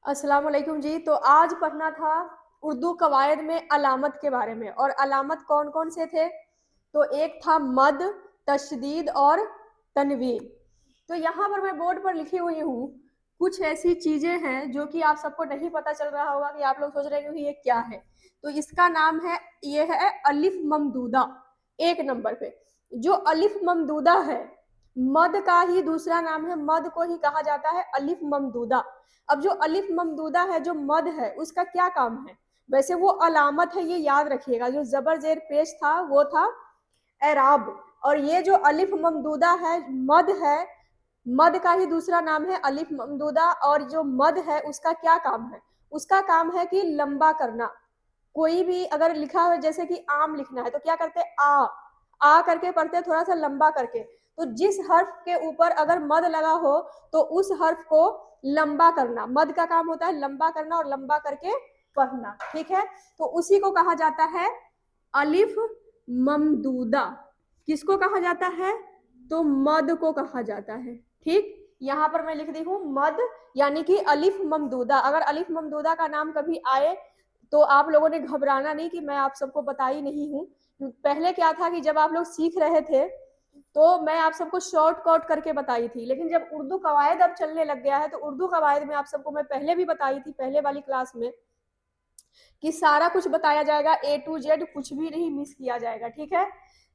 अस्सलाम वालेकुम जी। तो आज पढ़ना था उर्दू कवायद में अलामत के बारे में। और अलामत कौन कौन से थे? तो एक था मद, तशदीद और तनवीन। तो यहाँ पर मैं बोर्ड पर लिखी हुई हूँ कुछ ऐसी चीजें हैं जो कि आप सबको नहीं पता चल रहा होगा, कि आप लोग सोच रहे हैं कि ये क्या है। तो इसका नाम है, ये है अलिफ ममदूदा। एक नंबर पे जो अलिफ ममदूदा है, मद का ही दूसरा नाम है, मद को ही कहा जाता है अलिफ ममदूदा। अब जो अलिफ ममदूदा है, जो मद है, उसका क्या काम है? वैसे वो अलामत है, ये याद रखिएगा। जो जबर जेर पेश था वो था एराब। और ये जो अलिफ ममदूदा है, मद है, मद का ही दूसरा नाम है अलिफ ममदूदा। और जो मद है उसका क्या काम है? उसका काम है कि लंबा करना। कोई भी अगर लिखा हो, जैसे कि आम लिखना है, तो क्या करते हैं? आ करके पढ़ते हैं, थोड़ा सा लंबा करके। तो जिस हर्फ के ऊपर अगर मद लगा हो, तो उस हर्फ को लंबा करना, मद का काम होता है लंबा करना और लंबा करके पढ़ना। ठीक है, तो उसी को कहा जाता है अलिफ ममदूदा। किसको कहा जाता है? तो मद को कहा जाता है। ठीक, यहाँ पर मैं लिख दी हूँ मद, यानी कि अलिफ ममदूदा। अगर अलिफ ममदूदा का नाम कभी आए तो आप लोगों ने घबराना नहीं, कि मैं आप सबको बताई नहीं हूँ। पहले क्या था कि जब आप लोग सीख रहे थे तो मैं आप सबको शॉर्टकट करके बताई थी, लेकिन जब उर्दू कवायद अब चलने लग गया है, तो उर्दू कवायद में आप सबको मैं पहले भी बताई थी, पहले वाली क्लास में, कि सारा कुछ बताया जाएगा, ए टू जेड, कुछ भी नहीं मिस किया जाएगा। ठीक है,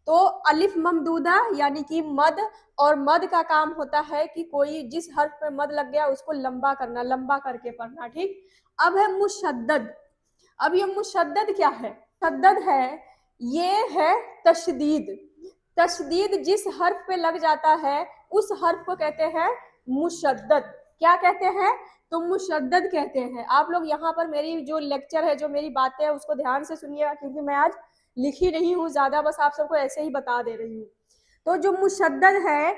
तो अलिफ ममदूदा यानी कि मद। और मद का काम होता है कि कोई जिस हर्फ पे मद लग गया उसको लंबा करना, लंबा करके पढ़ना। ठीक, अब है मुशद्दद। अब ये मुशद्दद क्या है? मुशद्दद है, ये है तशदीद। तशदीद जिस हर्फ पे लग जाता है उस हर्फ को कहते हैं मुशद्दद। क्या कहते हैं? तो मुशद्दद कहते हैं। आप लोग यहाँ पर मेरी जो लेक्चर है, जो मेरी बातें है, उसको ध्यान से सुनिएगा, क्योंकि मैं आज लिखी नहीं हूँ ज्यादा, बस आप सबको ऐसे ही बता दे रही हूँ। तो जो मुशद्दद है,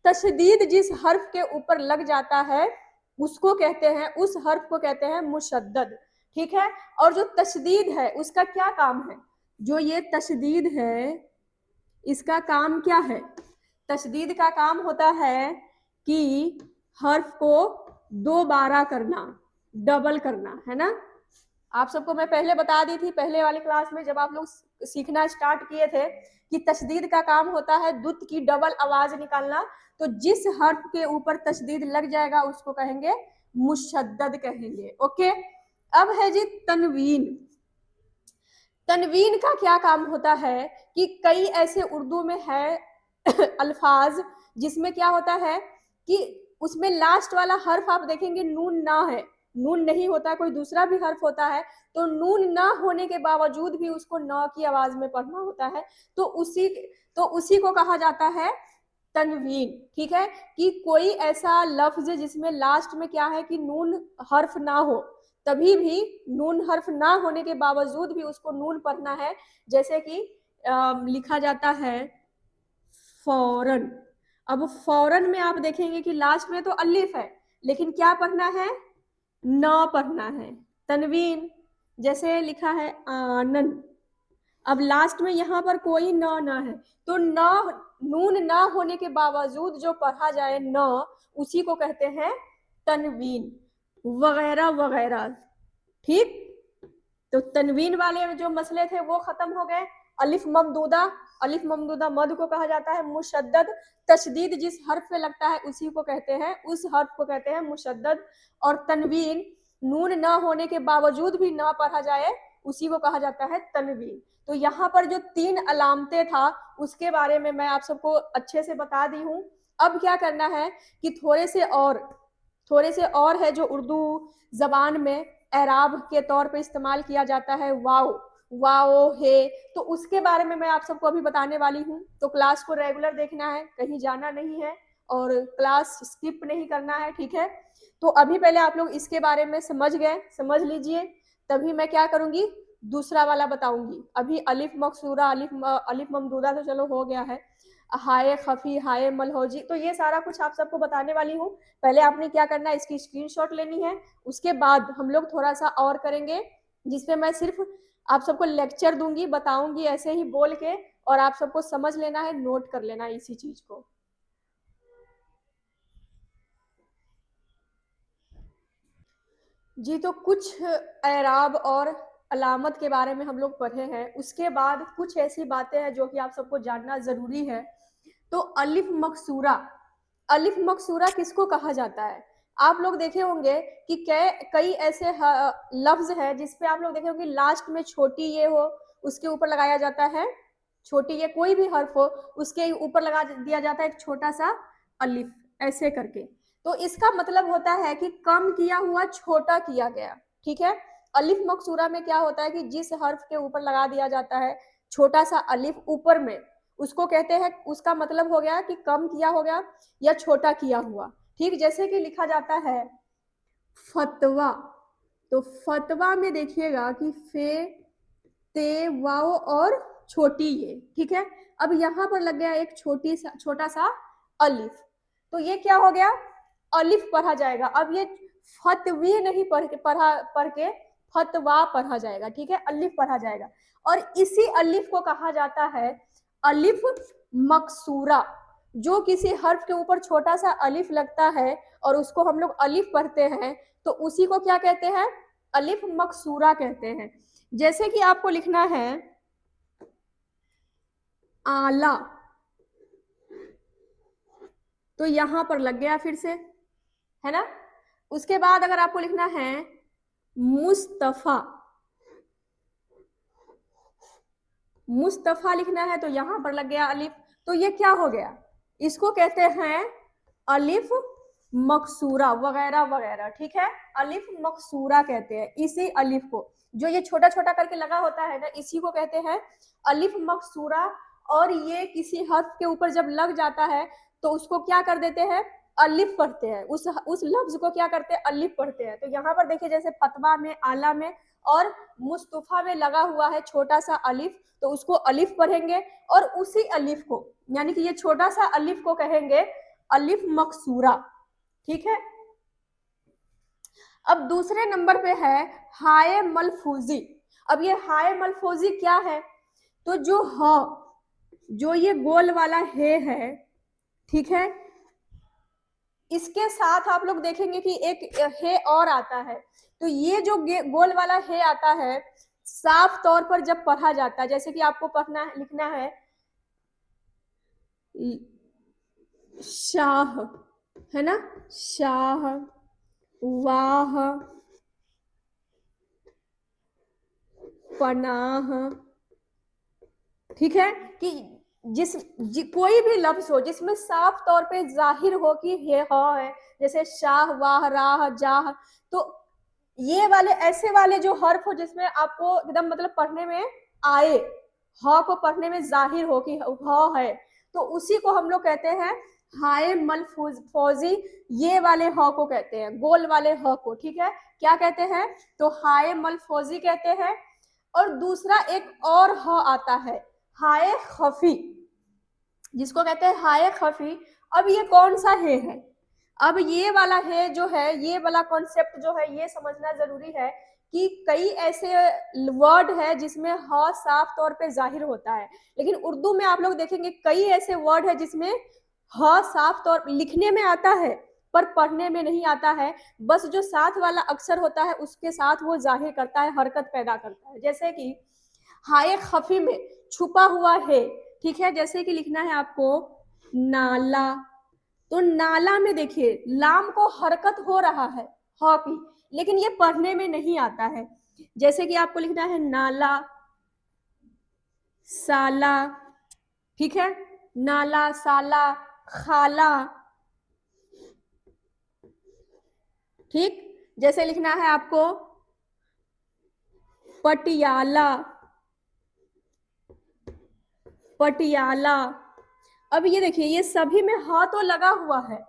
तशदीद जिस हर्फ के ऊपर लग जाता है उसको कहते हैं, उस हर्फ को कहते हैं मुशद्दद। ठीक है, और जो तशदीद है उसका क्या काम है? जो ये तशदीद है इसका काम क्या है? तशदीद का काम होता है कि हर्फ को दोबारा करना, डबल करना, है ना। आप सबको मैं पहले बता दी थी, पहले वाली क्लास में जब आप लोग सीखना स्टार्ट किए थे, कि तशदीद का काम होता है दुत की डबल आवाज निकालना। तो जिस हर्फ के ऊपर तशदीद लग जाएगा उसको कहेंगे मुशद्दद कहेंगे। ओके, अब है जी तनवीन। तनवीन का क्या काम होता है कि कई ऐसे उर्दू में है अल्फाज जिसमें क्या होता है कि उसमें लास्ट वाला हर्फ आप देखेंगे नून ना है, नून नहीं होता, कोई दूसरा भी हर्फ होता है, तो नून ना होने के बावजूद भी उसको न की आवाज में पढ़ना होता है। तो उसी को कहा जाता है तनवीन। ठीक है, कि कोई ऐसा लफ्ज जिसमें लास्ट में क्या है कि नून हर्फ ना हो, तभी भी नून हर्फ ना होने के बावजूद भी उसको नून पढ़ना है। जैसे कि लिखा जाता है फौरन। अब फौरन में आप देखेंगे कि लास्ट में तो अलिफ है, लेकिन क्या पढ़ना है? न पढ़ना है, तनवीन। जैसे लिखा है आनंद, अब लास्ट में यहाँ पर कोई न ना है, तो न, नून ना होने के बावजूद जो पढ़ा जाए न, उसी को कहते हैं तनवीन, वगैरह वगैरह। ठीक, तो तनवीन वाले जो मसले थे वो खत्म हो गए। अलिफ ममदूदा, अलिफ ममदूदा मद को कहा जाता है मुशद्दद। तशदीद जिस हर्फ पे लगता है उसी को कहते हैं, उस हर्फ को कहते हैं मुशद्दद। और तनवीन, नून न होने के बावजूद भी न पढ़ा जाए उसी को कहा जाता है तनवीन। तो यहाँ पर जो तीन अलामतें था उसके बारे में मैं आप सबको अच्छे से बता दी हूँ। अब क्या करना है कि थोड़े से और है जो उर्दू जबान में एराब के तौर पे इस्तेमाल किया जाता है, वाओ, वाओ है, तो उसके बारे में मैं आप सबको अभी बताने वाली हूँ। तो क्लास को रेगुलर देखना है, कहीं जाना नहीं है और क्लास स्किप नहीं करना है। ठीक है, तो अभी पहले आप लोग इसके बारे में समझ गए, समझ लीजिए, तभी मैं क्या करूंगी, दूसरा वाला बताऊंगी। अभी अलिफ मकसूरा, अलिफ ममदूदा तो चलो हो गया है, हाय खफी, हाय मलहोजी, तो ये सारा कुछ आप सबको बताने वाली हूँ। पहले आपने क्या करना है, इसकी स्क्रीनशॉट लेनी है, उसके बाद हम लोग थोड़ा सा और करेंगे, जिसमें मैं सिर्फ आप सबको लेक्चर दूंगी, बताऊंगी ऐसे ही बोल के, और आप सबको समझ लेना है, नोट कर लेना है इसी चीज को। जी, तो कुछ एराब और अलामत के बारे में हम लोग पढ़े हैं। उसके बाद कुछ ऐसी बातें हैं जो कि आप सबको जानना ज़रूरी है। तो अलिफ मकसूरा किसको कहा जाता है? आप लोग देखे होंगे कि कई ऐसे लफ्ज़ हैं जिस पे आप लोग देखे होंगे लास्ट में छोटी ये हो, उसके ऊपर लगाया जाता है छोटी ये, कोई भी हर्फ हो उसके ऊपर लगा दिया जाता है एक छोटा-सा अलिफ, ऐसे करके। तो इसका मतलब होता है कि कम किया हुआ, छोटा किया गया, ठीक है। अलिफ मकसूरा में क्या होता है कि जिस हर्फ के ऊपर लगा दिया जाता है छोटा सा अलिफ ऊपर में, उसको कहते हैं, उसका मतलब हो गया कि कम किया हो गया या छोटा किया हुआ, ठीक। जैसे कि लिखा जाता है फतवा, तो फतवा में देखिएगा कि फे ते वाओ और छोटी ये, ठीक है। अब यहाँ पर लग गया एक छोटा सा अलिफ, तो ये क्या हो गया, अलिफ पढ़ा जाएगा। अब ये फतवी नहीं पढ़ के फतवा पढ़ा जाएगा, ठीक है, अलिफ पढ़ा जाएगा। और इसी अलिफ को कहा जाता है अलिफ मकसूरा। जो किसी हर्फ के ऊपर छोटा सा अलिफ लगता है और उसको हम लोग अलिफ पढ़ते हैं, तो उसी को क्या कहते हैं, अलिफ मकसूरा कहते हैं। जैसे कि आपको लिखना है आला, तो यहां पर लग गया फिर से, है ना। उसके बाद अगर आपको लिखना है मुस्तफा, मुस्तफा लिखना है तो यहां पर लग गया अलिफ, तो ये क्या हो गया, इसको कहते हैं अलिफ मकसूरा वगैरह वगैरह, ठीक है। अलिफ मकसूरा कहते हैं इसी अलिफ को, जो ये छोटा छोटा करके लगा होता है ना, इसी को कहते हैं अलिफ मकसूरा। और ये किसी हर्फ के ऊपर जब लग जाता है तो उसको क्या कर देते हैं, अलिफ पढ़ते हैं, उस लफ्ज को क्या करते हैं, अलिफ पढ़ते हैं। तो यहाँ पर देखिए जैसे फतवा में, आला में और मुस्तफा में लगा हुआ है छोटा सा अलिफ, तो उसको अलिफ पढ़ेंगे। और उसी अलिफ को, यानी कि ये छोटा सा अलिफ को कहेंगे अलिफ मकसूरा, ठीक है। अब दूसरे नंबर पे है हाय मलफूजी। अब ये हाय मलफूजी क्या है, तो जो ये गोल वाला है, ठीक है, इसके साथ आप लोग देखेंगे कि एक है और आता है। तो ये जो गोल वाला है आता है, साफ तौर पर जब पढ़ा जाता है, जैसे कि आपको पढ़ना लिखना है शाह, है ना, शाह, वाह, पनाह, ठीक है। कि कोई भी लफ्ज हो जिसमें साफ तौर पे जाहिर हो कि ये है, जैसे शाह, वाह, राह, जाह, तो ये वाले ऐसे वाले जो हर्फ हो जिसमें आपको एकदम मतलब पढ़ने में आए, ह को पढ़ने में जाहिर हो कि ह है, तो उसी को हम लोग कहते हैं हाय मलफूजी। ये वाले ह को कहते हैं, गोल वाले ह को, ठीक है, क्या कहते हैं, तो हाय मलफूजी कहते हैं। और दूसरा एक और ह आता है हाय खफी, जिसको कहते हैं हाय खफी। अब ये कौन सा है, अब ये वाला है जो है, ये वाला कॉन्सेप्ट जो है, ये समझना जरूरी है कि कई ऐसे वर्ड है जिसमें ह साफ तौर पे जाहिर होता है, लेकिन उर्दू में आप लोग देखेंगे कई ऐसे वर्ड है जिसमें ह साफ तौर लिखने में आता है पर पढ़ने में नहीं आता है, बस जो साथ वाला अक्षर होता है उसके साथ वो जाहिर करता है, हरकत पैदा करता है। जैसे कि हाय खफी में छुपा हुआ है, ठीक है, जैसे कि लिखना है आपको नाला, तो नाला में देखिए लाम को हरकत हो रहा है ह की, लेकिन ये पढ़ने में नहीं आता है। जैसे कि आपको लिखना है नाला, साला, ठीक है, नाला, साला, खाला, ठीक। जैसे लिखना है आपको पटियाला, पटियाला। अब ये देखिए ये सभी में ह तो लगा हुआ है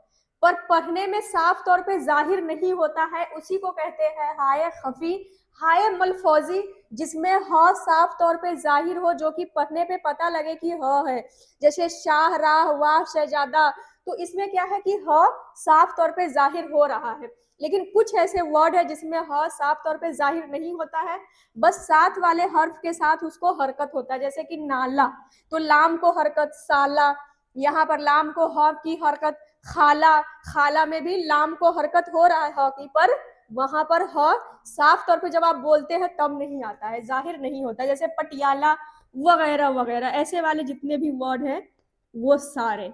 पर पढ़ने में साफ तौर पे जाहिर नहीं होता है, उसी को कहते हैं हाय खफी, हाय मलफौजी, जिसमें ह साफ तौर पे जाहिर हो, जो कि पढ़ने पे पता लगे कि ह है। जैसे शाह, राह, वाह, शहजादा, तो इसमें क्या है कि ह साफ तौर पे जाहिर हो रहा है। लेकिन कुछ ऐसे वर्ड है जिसमें ह साफ तौर पे जाहिर नहीं होता है, बस साथ वाले हर्फ के साथ उसको हरकत होता है। जैसे कि नाला, तो लाम को हरकत, साला, यहाँ पर लाम को ह की हरकत, खाला, खाला में भी लाम को हरकत हो रहा है हॉकी पर, वहां पर ह साफ तौर पे जब आप बोलते हैं तब नहीं आता है, जाहिर नहीं होता। जैसे पटियाला वगैरह वगैरह, ऐसे वाले जितने भी वर्ड हैं वो सारे।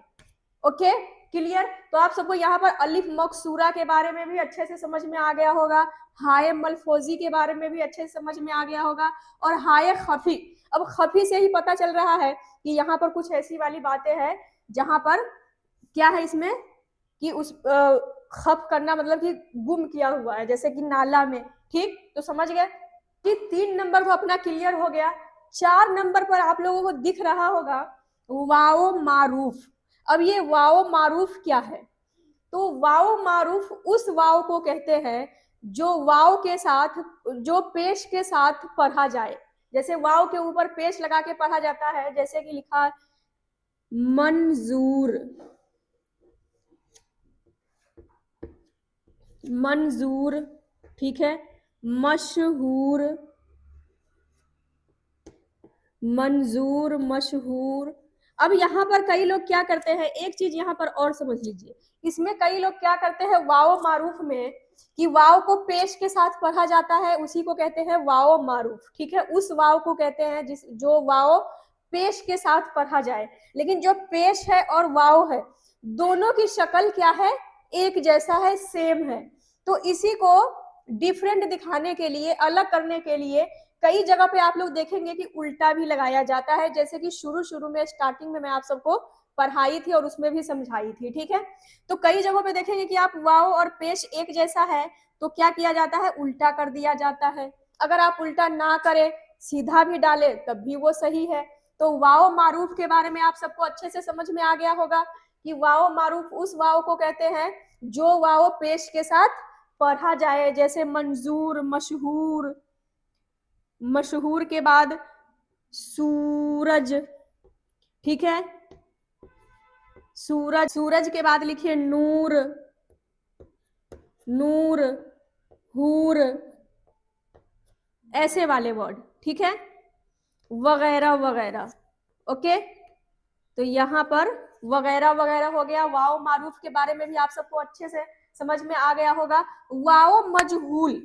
Okay, clear. तो आप सबको यहाँ पर अलिफ मकसूरा के बारे में भी अच्छे से समझ में आ गया होगा, हाय मलफोजी के बारे में भी अच्छे से समझ में आ गया होगा, और हाय खफी। अब खफी से ही पता चल रहा है कि यहाँ पर कुछ ऐसी वाली बातें हैं जहां पर क्या है इसमें कि उस खफ करना मतलब कि गुम किया हुआ है, जैसे कि नाला में। ठीक, तो समझ गए कि 3 नंबर को अपना क्लियर हो गया। 4 नंबर पर आप लोगों को दिख रहा होगा वाओ मारूफ। अब ये वाओ मारूफ क्या है? तो वाओ मारूफ उस वाओ को कहते हैं जो वाओ के साथ, जो पेश के साथ पढ़ा जाए। जैसे वाओ के ऊपर पेश लगा के पढ़ा जाता है, जैसे कि लिखा मंजूर, मंजूर, ठीक है, मशहूर, मंजूर, मशहूर। अब यहाँ पर कई लोग क्या करते हैं, एक चीज यहाँ पर और समझ लीजिए, इसमें कई लोग क्या करते हैं वाओ मारूफ में कि वाओ को पेश के साथ पढ़ा जाता है, उसी को कहते हैं वाओ मारूफ। ठीक है, उस वाओ को कहते हैं जिस जो वाओ पेश के साथ पढ़ा जाए। लेकिन जो पेश है और वाओ है, दोनों की शक्ल क्या है, एक जैसा है, सेम है। तो इसी को डिफरेंट दिखाने के लिए, अलग करने के लिए कई जगह पे आप लोग देखेंगे कि उल्टा भी लगाया जाता है, जैसे कि शुरू शुरू में स्टार्टिंग में मैं आप सबको पढ़ाई थी और उसमें भी समझाई थी। ठीक है, तो कई जगहों पे देखेंगे कि आप वाओ और पेश एक जैसा है तो क्या किया जाता है, उल्टा कर दिया जाता है। अगर आप उल्टा ना करें, सीधा भी डाले तब भी वो सही है। तो वाओ मारूफ के बारे में आप सबको अच्छे से समझ में आ गया होगा कि वाओ मारूफ उस वाओ को कहते हैं जो वाओ पेश के साथ पढ़ा जाए, जैसे मंजूर, मशहूर। मशहूर के बाद सूरज, ठीक है, सूरज, सूरज के बाद लिखिए नूर, नूर, हूर, ऐसे वाले वर्ड। ठीक है, वगैरह वगैरह। ओके, तो यहाँ पर वगैरह वगैरह हो गया। वाओ मारूफ के बारे में भी आप सबको अच्छे से समझ में आ गया होगा। वाओ मजहूल,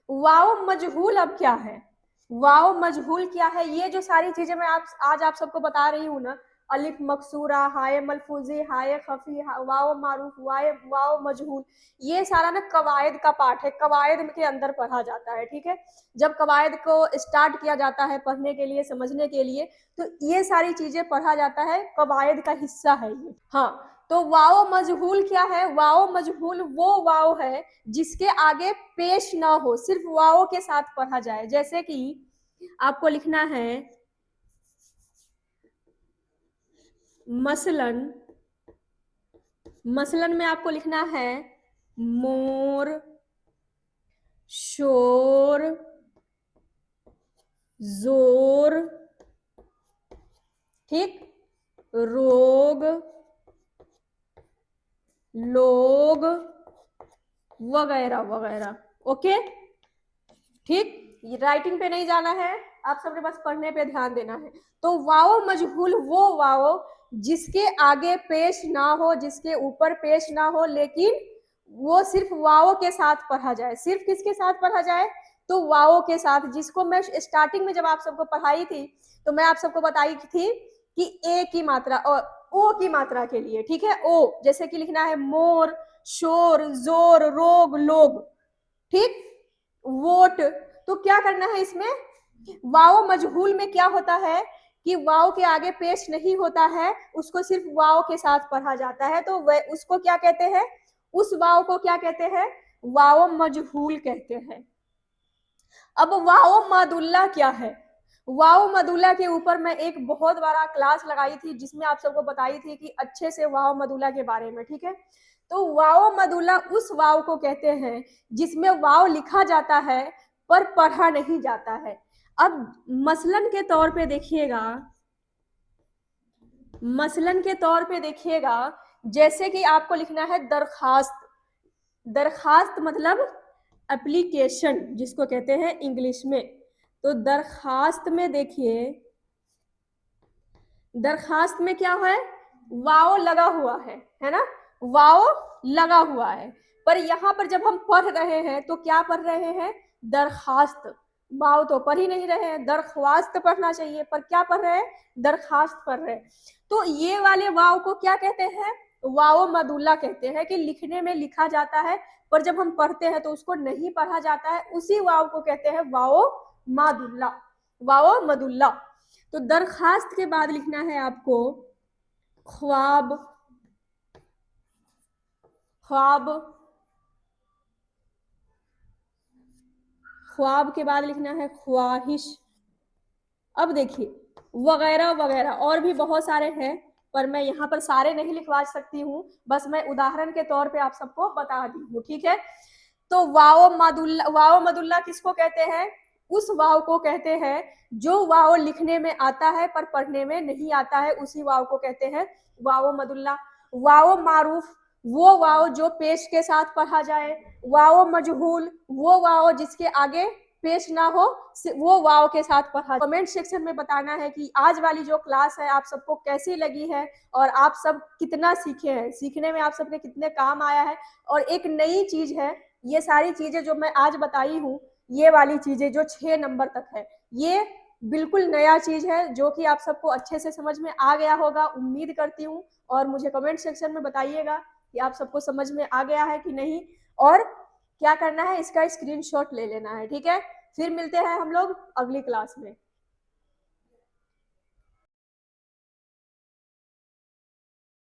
वाओ मजहूल अब क्या है, वाओ मजहूल क्या है, ये जो सारी चीजें मैं आज आप सबको बता रही हूँ ना, अलिफ मकसूरा, हाय मलफूजी, हाय खफी, वाओ मारूफ, वाओ मजहूल, ये सारा ना कवायद का पार्ट है, कवायद के अंदर पढ़ा जाता है। ठीक है, जब कवायद को स्टार्ट किया जाता है पढ़ने के लिए, समझने के लिए, तो ये सारी चीजें पढ़ा जाता है, कवायद का हिस्सा है ये। हाँ, तो वाओ मजहूल क्या है, वाओ मजहूल वो वाओ है जिसके आगे पेश ना हो, सिर्फ वाओ के साथ पढ़ा जाए। जैसे कि आपको लिखना है मसलन, मसलन में आपको लिखना है मोर, शोर, जोर, ठीक, रोग, लोग, वगैरह वगैरह। ओके, ठीक, राइटिंग पे नहीं जाना है, आप सबने बस पढ़ने पे ध्यान देना है। तो वाओ मजहूल वो वाओ जिसके आगे पेश ना हो, जिसके ऊपर पेश ना हो, लेकिन वो सिर्फ वाओ के साथ पढ़ा जाए। सिर्फ किसके साथ पढ़ा जाए, तो वाओ के साथ, जिसको मैं स्टार्टिंग में जब आप सबको पढ़ाई थी तो मैं आप सबको बताई थी कि ए की मात्रा और ओ की मात्रा के लिए। ठीक है, ओ जैसे कि लिखना है मोर, शोर, जोर, रोग, लोग, ठीक, वोट। तो क्या करना है इसमें, वाओ मजहूल में क्या होता है कि वाओ के आगे पेश नहीं होता है, उसको सिर्फ वाओ के साथ पढ़ा जाता है, तो वह उसको क्या कहते हैं, उस वाओ को क्या कहते हैं, वाओ मजहूल कहते हैं। अब वाओ मादुल्ला क्या है, वाओ मदुला के ऊपर मैं एक बहुत बड़ा क्लास लगाई थी जिसमें आप सबको बताई थी कि अच्छे से वाओ मदुला के बारे में। ठीक है, तो वाओ मदुला उस वाओ को कहते हैं जिसमें वाओ लिखा जाता है पर पढ़ा नहीं जाता है। अब मसलन के तौर पे देखिएगा, मसलन के तौर पे देखिएगा, जैसे कि आपको लिखना है दरखास्त, दरखास्त मतलब एप्लीकेशन जिसको कहते हैं इंग्लिश में। तो दरखास्त में देखिए, दरखास्त में क्या है, वाओ लगा हुआ है ना, वाव लगा हुआ है, पर यहाँ पर जब हम पढ़ रहे हैं तो क्या पढ़ रहे हैं, दरखास्त। वाव तो पढ़ ही नहीं रहे हैं, दरख्वास्त पढ़ना चाहिए, पर क्या पढ़ रहे हैं, दरखास्त पढ़ रहे हैं। तो ये वाले वाव को क्या कहते हैं, वाव मदुल्ला कहते हैं, कि लिखने में लिखा जाता है पर जब हम पढ़ते हैं तो उसको नहीं पढ़ा जाता है, उसी वाव को कहते हैं वाव मादुल्ला, वाव मदुल्ला। तो दरखास्त के बाद लिखना है आपको ख्वाब, ख्वाब, ख्वाब के बाद लिखना है ख्वाहिश। अब देखिए वगैरह वगैरह और भी बहुत सारे हैं, पर मैं यहाँ पर सारे नहीं लिखवा सकती हूँ, बस मैं उदाहरण के तौर पे आप सबको बता दी हूँ, ठीक है। तो वाव मदुल्ला किसको कहते हैं, उस वाव को कहते हैं जो वाव लिखने में आता है पर पढ़ने में नहीं आता है, उसी वाव को कहते हैं वाव मदुल्ला। वाव मारूफ वो वाव जो पेश के साथ पढ़ा जाए, वाव मजहूल वो वाव जिसके आगे पेश ना हो, वो वाव के साथ पढ़ा। कमेंट सेक्शन में बताना है कि आज वाली जो क्लास है आप सबको कैसी लगी है और आप सब कितना सीखे हैं, सीखने में आप सबके कितने काम आया है। और एक नई चीज है, ये सारी चीजें जो मैं आज बताई हूँ, ये वाली चीजें जो 6 नंबर तक है, ये बिल्कुल नया चीज है जो कि आप सबको अच्छे से समझ में आ गया होगा, उम्मीद करती हूँ। और मुझे कमेंट सेक्शन में बताइएगा कि आप सबको समझ में आ गया है कि नहीं, और क्या करना है, इसका स्क्रीनशॉट ले लेना है, ठीक है। फिर मिलते हैं हम लोग अगली क्लास में।